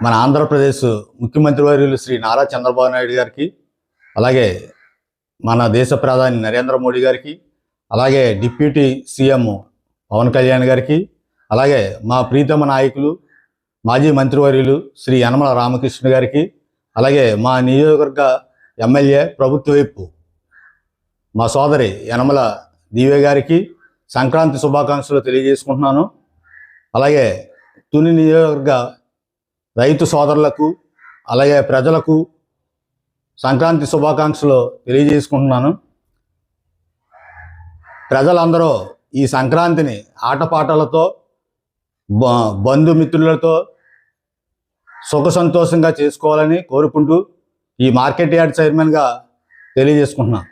మన ఆంధ్రప్రదేశ్ ముఖ్యమంత్రి వర్యులు శ్రీ నారా చంద్రబాబు నాయుడు గారికి, అలాగే మన దేశ ప్రధాని నరేంద్ర మోడీ గారికి, అలాగే డిప్యూటీ సీఎం పవన్ కళ్యాణ్ గారికి, అలాగే మా ప్రీతమ నాయకులు మాజీ మంత్రివర్యులు శ్రీ యనమల రామకృష్ణ గారికి, అలాగే మా నియోజకవర్గ ఎమ్మెల్యే ప్రభుత్వ వైపు మా సోదరి యనమల దివ్య గారికి సంక్రాంతి శుభాకాంక్షలు తెలియజేసుకుంటున్నాను. అలాగే తుని నియోజకవర్గ రైతు సోదరులకు అలాగే ప్రజలకు సంక్రాంతి శుభాకాంక్షలు తెలియజేసుకుంటున్నాను. ప్రజలందరూ ఈ సంక్రాంతిని ఆటపాటలతో బంధుమిత్రులతో సుఖ సంతోషంగా చేసుకోవాలని కోరుకుంటూ ఈ మార్కెట్ యార్డ్ చైర్మన్గా తెలియజేసుకుంటున్నాను.